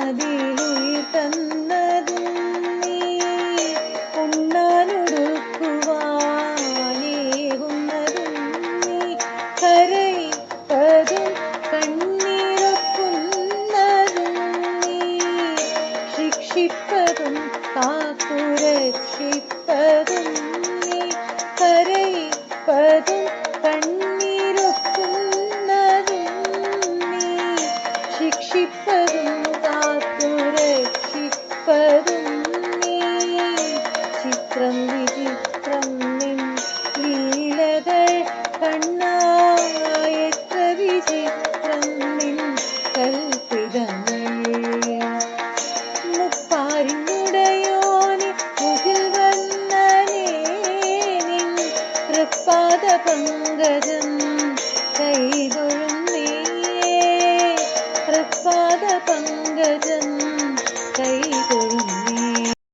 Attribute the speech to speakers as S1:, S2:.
S1: അതിലുയിർ തന്നതും നീ, ഉണ്ണാനൊടുക്കുവാനേകുന്നതും നീ, കരയിപ്പതും കണ്ണീരൊക്കുന്നതും നീ, ശിക്ഷിപ്പതും കാത്തുരക്ഷിപ്പതും നീ, കരയിപ്പതും കണ്ണീരൊക്കുന്നതും നീ, ശിക്ഷിപ്പതും കാത്തുരക്ഷിപ്പതും നീ. ചിത്രം വിചിത്രം നിൻ ലീലകൾ കണ്ണാ, എത്ര വിചിത്രം നിൻ കൽപ്പിതങ്ങൾ. മുപ്പാരിനുടയോനെ മുകിൽ വന്നനേ നിൻ തൃപ്പാദ പങ്കജം കൈതൊഴുന്നേ, തൃപ്പാദ പങ്കജം